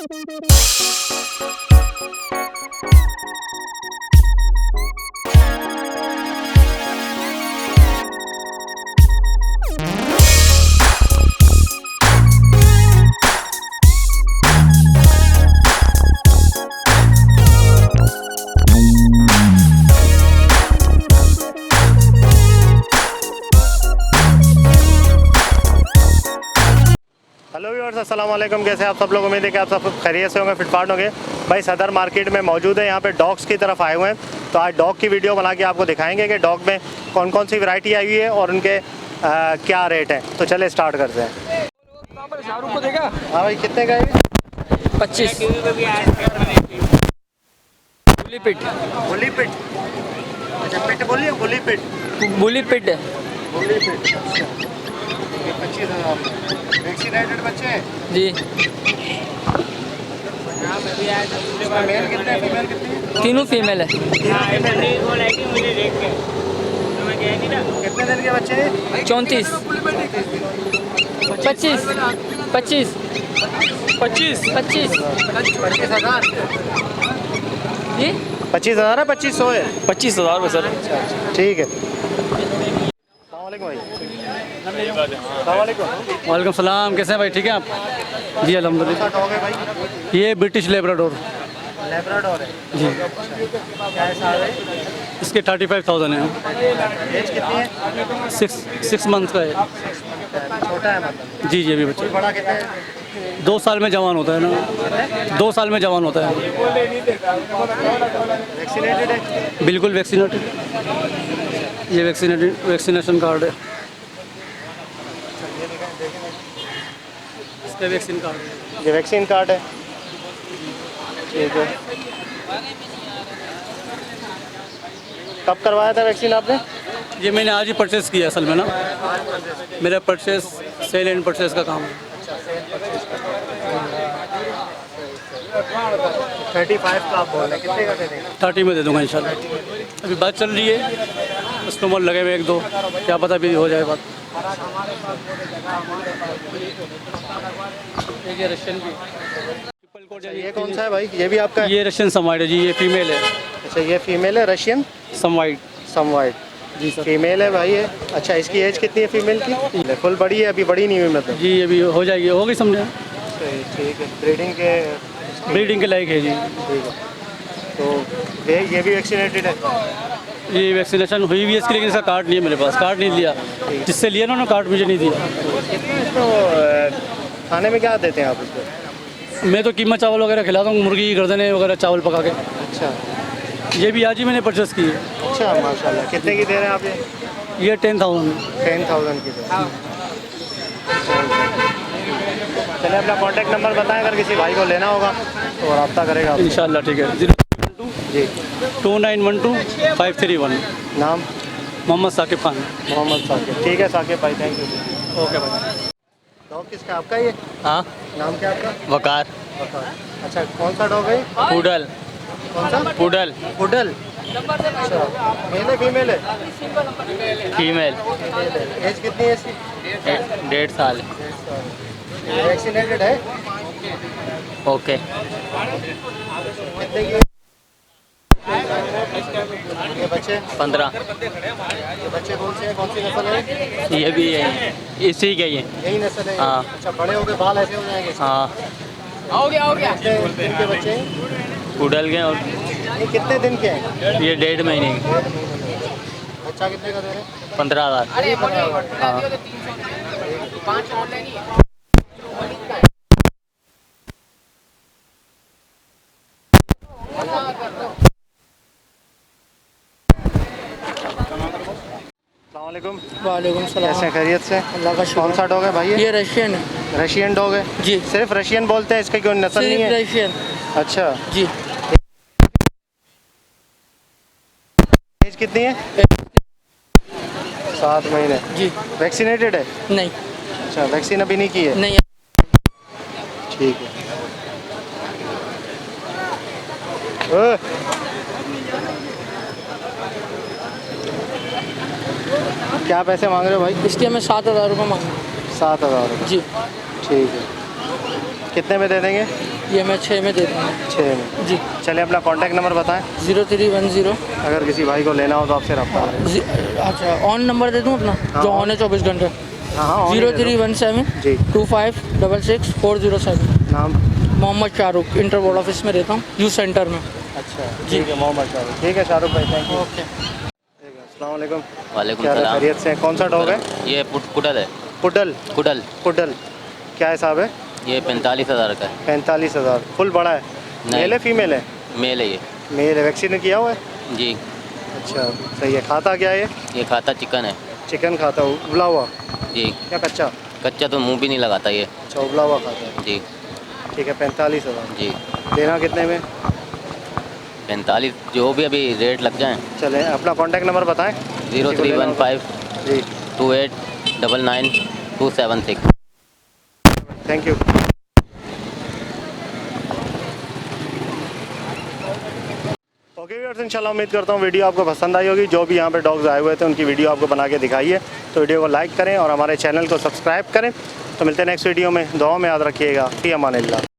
Hello viewers, अस्सलाम वालेकुम। कैसे आप सब लोग? उम्मीद है कि आप सब खैरियत से होंगे, फिटफाट होंगे। भाई सदर मार्केट में मौजूद है, यहाँ पे डॉग्स की तरफ आए हुए हैं। तो आज डॉग की वीडियो बना के आपको दिखाएंगे कि डॉग में कौन कौन सी वैरायटी आई हुई है और उनके क्या रेट हैं। तो चले स्टार्ट करते हैं। शाहरुख को देगा। हाँ भाई, कितने का है? 25। बुली पिट। बुली पिट? अच्छा, पिट बोलिए, बुली पिट। बुली पिट है। बुली पिट, अच्छा। 25,000 वैक्सीनेटेड बच्चे हैं जी। इसमें मेल कितने हैं, फीमेल कितनी है? तीनों फीमेल है। कितने दिन के बच्चे हैं? 34। 25। 25। 25। 25। 25,000। जी 25,000 है? 2500 है? 25,000 में सर। ठीक है। अस्सलामुअलैकुम भाई। अस्सलामुअलैकुम। वालेकुम सलाम। कैसे हैं भाई? ठीक है आप? जी अल्हम्दुलिल्लाह। डॉग है भाई? ये ब्रिटिश लेब्राडोर लैब्राडोर है जी। क्या है साल है? इसके 35,000 है। एज कितनी है? 6 मंथ का है। छोटा है मतलब? जी जी, अभी बच्चे बड़ा कितना है? 2 साल में जवान होता है ना। 2 साल में जवान होता है। वैक्सीनेटेड है? बिल्कुल वैक्सीनेटेड। ये वैक्सीनेशन कार्ड है। इसका वैक्सीन कार्ड है। ये वैक्सीन कार्ड है, ठीक है। कब करवाया था वैक्सीन आपने? ये मैंने आज ही परचेस किया असल में ना। मेरा परचेस सेल एंड परचेस का काम है। 35 का आप बोल रहे हैं, कितने का दे देंगे? 30 में दे दूंगा इंशाल्लाह। अभी बात चल रही है, कस्टमर लगे हुए 1-2, क्या पता भी हो जाए बात। ये रशियन भी ट्रिपल कोट है। ये कौन सा है भाई? ये भी आपका है? ये रशियन सम वाइट है जी। ये फीमेल है। अच्छा, ये फीमेल है, Russian some white some white. जी सर। फीमेल है भाई ये। अच्छा, इसकी एज कितनी है फीमेल की? फुल बड़ी है, अभी बड़ी नहीं हुई मतलब? जी अभी हो जाएगी, हो गई समझे। ठीक है, ब्रीडिंग के लायक है जी। ठीक है। तो ये भी वैक्सीनेटेड है? ये वैक्सीनेशन हुई भी है इसकी, लेकिन इसका कार्ड नहीं है मेरे पास। कार्ड नहीं लिया, जिससे लिया ना उन्होंने कार्ड मुझे नहीं दिया। इसको खाने में क्या देते हैं आप इसको? मैं तो कीमा चावल वगैरह खिलाता हूँ, मुर्गी की गर्दनें वगैरह चावल पका के। अच्छा ये भी आज ही मैंने परचेस की है। अच्छा, माशाल्लाह। कितने की दे रहे हैं आप ये? ये 10,000। 10,000 की दे रहे हैं। चलिए, अपना कॉन्टैक्ट नंबर बताएं, अगर किसी भाई को लेना होगा तो रब्ता करेगा आपसे। इंशाल्लाह ठीक है। 012 जी। 2912 531। नाम? मोहम्मद साकिब खान। मोहम्मद साकिब। ठीक है साकिब भाई, थैंक यू। ओके भाई। डॉग किसका? आपका ये? हाँ। नाम क्या आपका? वकार। वकार। अच्छा, कौन सा डॉग है? पुडल। कौन सा? पुडल। पुडल। अच्छा, मेल है फीमेल है? फीमेल। एज कितनी है इसकी? 1.5 साल। वैक्सीनेटेड है? ओके। कितने की? ये बच्चे? 15। ये बच्चे कौन से हैं, कौन सी नस्ल है? ये भी है, इसी के ही है। यही नस्ल है? हाँ। अच्छा, बड़े हो गए बाल ऐसे हो जाएंगे? हाँ। कितने दिन के बच्चे हैं? पुडल के। और ये कितने दिन के हैं? ये 1.5 महीने के। अच्छा, कितने का दे रहे हैं? 15,000। हाँ। अस्सलामुअलैकुम। वालेकुम सलाम। कैसे हैं, खैरियत से? अल्लाह का कौन सा डॉग है भाई ये रशियन है रशियन डॉग है? जी। सिर्फ रशियन बोलते हैं, इसका कोई नस्ल नहीं सिर्फ है? रशियन अच्छा, जी। एज कितनी है? 7 महीने। जी। वैक्सीनेटेड है? नहीं अच्छा, वैक्सीन अभी नहीं की है? नहीं। ठीक है। ओह! क्या पैसे मांग रहे हो भाई? इसके मैं 7,000 रुपये मांगा। 7,000 रुपये? जी। ठीक है। कितने में दे देंगे? ये मैं 6 में दे दूँगा 6 में। जी। चलिए अपना कॉन्टैक्ट नंबर बताएं, 0310 अगर किसी भाई को लेना हो तो आपसे रब्ता करें। अच्छा ऑन नंबर दे दूँ अपना हाँ, जो on। ऑन है 24 घंटे। हाँ हाँ on ही दे दो। 0317 जी। 2566 407। नाम? Mohammed Shahrukh, inter board office में रहता हूँ, यू सेंटर में। अच्छा ठीक है, मोहम्मद शाहरुख। ठीक है शाहरुख भाई, थैंक यू। ओके। अस्सलाम वालेकुम। वालेकुम क्या सलाम। खैरियत से हैं? कौन सा डॉग है? ये कुडल है। पुडल? कुडल पुडल क्या हिसाब है? ये 45,000 का है। 45,000। फुल बड़ा है? नहीं। मेल है फीमेल है? मेल है ये। मेल है। वैक्सीन किया हुआ है? जी। अच्छा सही है। खाता क्या है? ये खाता चिकन है। चिकन खाता है उबला हुआ? जी। क्या कच्चा? कच्चा तो मुंह भी नहीं लगाता ये। अच्छा उबला हुआ खाता है। जी। ठीक है 45,000। जी। देना कितने में? 45 जो भी अभी रेट लग जाए। चलें अपना कॉन्टैक्ट नंबर बताएं। 0315 जी 2899 276। Thank you. ओके व्यूअर्स, इंशाल्लाह उम्मीद करता हूँ वीडियो आपको पसंद आई होगी। जो भी यहाँ पे डॉग्स आए हुए थे उनकी वीडियो आपको बना के दिखाई है, तो वीडियो को लाइक करें और हमारे चैनल को सब्सक्राइब करें। तो मिलते हैं नेक्स्ट वीडियो में। दुआ में याद रखिएगा। फ़ी अमानिल्लाह।